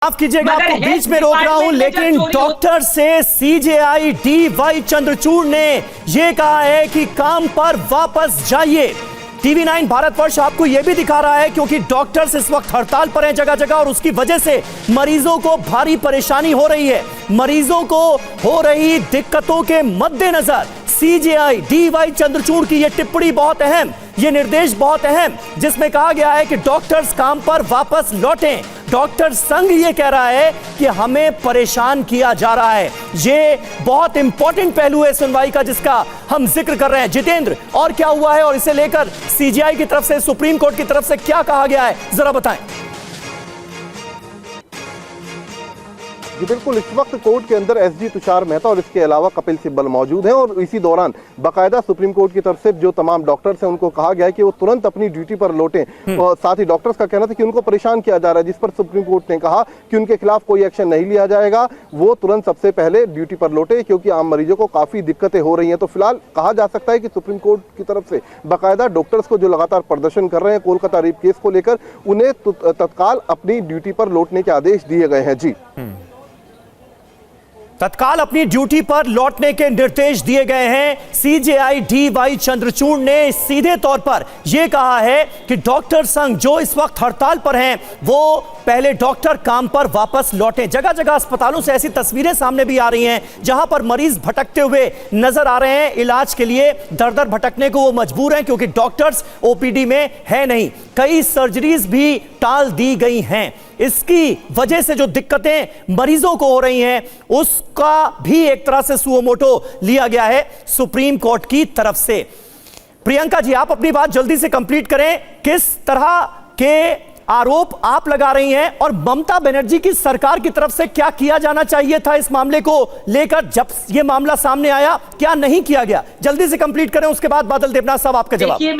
माफ कीजिएगा, आपको बीच में रोक रहा हूं, लेकिन डॉक्टर से सीजेआई डी.वाई. चंद्रचूड़ ने यह कहा है कि काम पर वापस जाइए। टीवी 9 भारतवर्ष आपको यह भी दिखा रहा है क्योंकि डॉक्टर्स इस वक्त हड़ताल पर हैं जगह जगह और उसकी वजह से मरीजों को भारी परेशानी हो रही है। मरीजों को हो रही दिक्कतों के मद्देनजर सीजेआई डी.वाई. चंद्रचूड़ की यह टिप्पणी बहुत अहम, यह निर्देश बहुत अहम, जिसमें कहा गया है कि डॉक्टर्स काम पर वापस लौटें। डॉक्टर संघ ये कह रहा है कि हमें परेशान किया जा रहा है। ये बहुत इंपॉर्टेंट पहलू है सुनवाई का जिसका हम जिक्र कर रहे हैं। जितेंद्र, और क्या हुआ है और इसे लेकर सीजेआई की तरफ से, सुप्रीम कोर्ट की तरफ से क्या कहा गया है, जरा बताएं। जी बिल्कुल, इस वक्त कोर्ट के अंदर एसजी तुषार मेहता और इसके अलावा कपिल सिब्बल मौजूद हैं और इसी दौरान बाकायदा सुप्रीम कोर्ट की तरफ से जो तमाम डॉक्टर्स हैं उनको कहा गया है कि वो तुरंत अपनी ड्यूटी पर लौटें। और साथ ही डॉक्टर्स का कहना था कि उनको परेशान किया जा रहा है, जिस पर सुप्रीम कोर्ट ने कहा कि उनके खिलाफ कोई एक्शन नहीं लिया जाएगा, वो तुरंत सबसे पहले ड्यूटी पर लौटे क्योंकि आम मरीजों को काफी दिक्कतें हो रही हैं। तो फिलहाल कहा जा सकता है कि सुप्रीम कोर्ट की तरफ से बाकायदा डॉक्टर्स को जो लगातार प्रदर्शन कर रहे हैं कोलकाता रेप केस को लेकर, उन्हें तत्काल अपनी ड्यूटी पर लौटने के आदेश दिए गए हैं। जी तत्काल अपनी ड्यूटी पर लौटने के निर्देश दिए गए हैं। CJI D.Y.. चंद्रचूड़ ने सीधे तौर पर यह कहा है कि डॉक्टर संघ जो इस वक्त हड़ताल पर हैं वो पहले डॉक्टर काम पर वापस लौटें। जगह जगह अस्पतालों से ऐसी तस्वीरें सामने भी आ रही हैं जहां पर मरीज भटकते हुए नजर आ रहे हैं। इलाज के लिए दर दर भटकने को वो मजबूर हैं क्योंकि डॉक्टर्स ओपीडी में है नहीं। कई सर्जरीज भी टाल दी गई हैं। इसकी वजह से जो दिक्कतें मरीजों को हो रही हैं उसका भी एक तरह से सुओ मोटो लिया गया है सुप्रीम कोर्ट की तरफ से। प्रियंका जी, आप अपनी बात जल्दी से कंप्लीट करें। किस तरह के आरोप आप लगा रही हैं और ममता बनर्जी की सरकार की तरफ से क्या किया जाना चाहिए था इस मामले को लेकर? जब यह मामला सामने आया क्या नहीं किया गया, जल्दी से कंप्लीट करें, उसके बाद बादल देवनाथ साहब आपका जवाब। देखिए,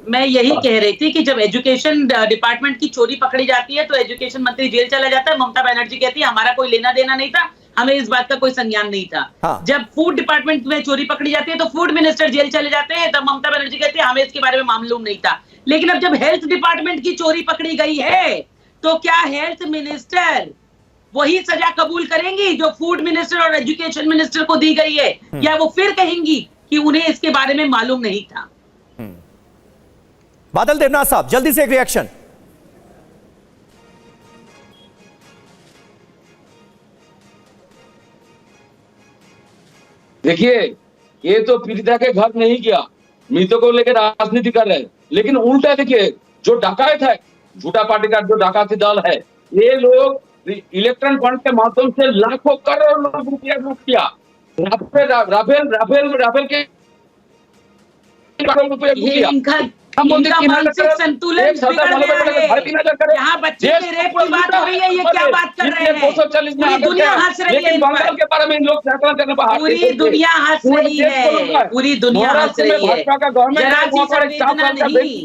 मैं यही कह रही थी कि जब एजुकेशन डिपार्टमेंट की चोरी पकड़ी जाती है तो एजुकेशन मंत्री जेल चला जाता है। ममता बनर्जी कहती है हमारा कोई लेना देना नहीं था, हमें इस बात का कोई संज्ञान नहीं था। हाँ। जब फूड डिपार्टमेंट में चोरी पकड़ी जाती है तो फूड मिनिस्टर जेल चले जाते हैं, तब ममता बनर्जी कहती है हमें इसके बारे में मालूम नहीं था। लेकिन अब जब हेल्थ डिपार्टमेंट की चोरी पकड़ी गई है तो क्या हेल्थ मिनिस्टर वही सजा कबूल करेंगी जो फूड मिनिस्टर और एजुकेशन मिनिस्टर को दी गई है, या वो फिर कहेंगी कि उन्हें इसके बारे में मालूम नहीं था? बादल देवनाथ साहब, जल्दी से एक रिएक्शन। देखिए, ये तो पीड़िता के घर नहीं गया, मृतकों को लेकर राजनीति कर रहे हैं, लेकिन उल्टा देखिए जो डकैत है, झूठा पार्टी का जो डकैती दल है, ये लोग इलेक्ट्रॉन फंड के माध्यम से लाखों करोड़ रुपया लूट किया। राफेल के रुपया इनका मानसिक संतुलन बिगड़ गया है। यहाँ बच्चे की रेप की बात हो रही है, ये क्या बात कर रहे हैं? पूरी दुनिया हंस रही है, पूरी दुनिया हंस रही है, पूरी दुनिया हंस रही है। जरा सी संवेदना नहीं,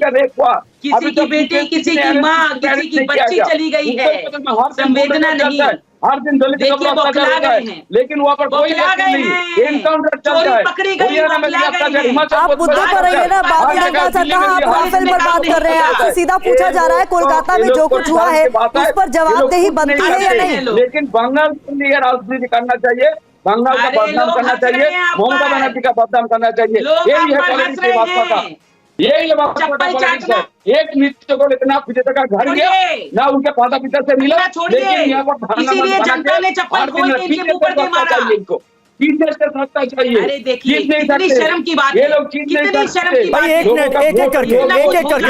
किसी की बेटी, किसी की माँ, किसी की बच्ची चली गई है, संवेदना नहीं। हर दिन दलित देखिए बौखला गए हैं, लेकिन वहाँ पर कोई चोरी पकड़ी गई, आप मुद्दे पर रहिए ना। बात आप राफेल पर बात कर रहे हैं, आपसे सीधा पूछा जा रहा है कोलकाता में जो कुछ हुआ है उस पर जवाबदेही बनती है या नहीं? लेकिन बंगाल के लिए राजनीति करना चाहिए, बंगाल का बदनाम करना चाहिए, ममता बनर्जी का बदनाम करना चाहिए, यही है पॉलिटिक्स की भाजपा का। यही एक मृत्यु को इतना पीड़ित का घर गया ना, उनके माता पिता से मिला, लेकिन यहाँ पर इसीलिए जनता ने चप्पल खोल के इनके मुंह पर मारा। इनको चीज नहीं कर सकता चाहिए। अरे देखिए कितनी शर्म की बात है, ये लोग चीज नहीं कितनी शर्म की बात है। एक मिनट, एक एक करके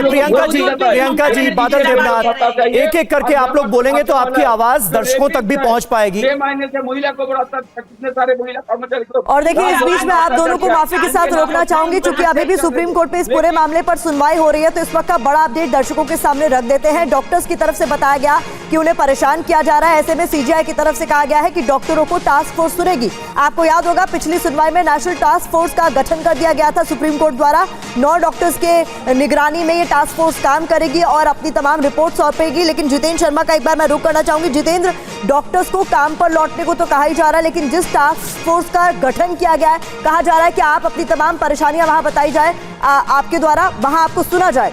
प्रियंका जी, बादल देवनाथ, एक एक करके आप लोग बोलेंगे तो आपकी आवाज दर्शकों तक भी पहुंच पाएगी। 6 महीने से महिला को बढ़ाता, कितने सारे महिला कर्मचारी को। और देखिए इस बीच में आप दोनों को माफी के साथ रोकना चाहूंगी क्योंकि अभी भी सुप्रीम कोर्ट में इस पूरे मामले पर सुनवाई हो रही है, तो इस वक्त का बड़ा अपडेट दर्शकों के सामने रख देते हैं। डॉक्टर्स की तरफ से बताया गया कि उन्हें परेशान किया जा रहा है, ऐसे में सीजीआई की तरफ से कहा गया है कि डॉक्टरों को टास्क फोर्स सुनेगी। आपको याद होगा पिछली सुनवाई में नेशनल टास्क फोर्स का गठन कर दिया गया था सुप्रीम कोर्ट द्वारा। 9 डॉक्टर्स के निगरानी में ये टास्क फोर्स काम करेगी और अपनी तमाम रिपोर्ट सौंपेगी। लेकिन जितेंद्र शर्मा का एक बार मैं रुख करना चाहूंगी। जितेंद्र, डॉक्टर्स को काम पर लौटने को तो कहा ही जा रहा है, लेकिन जिस टास्क फोर्स का गठन किया गया है, कहा जा रहा है कि आप अपनी तमाम परेशानियां वहां बताई जाए, आपके द्वारा वहां आपको सुना जाए।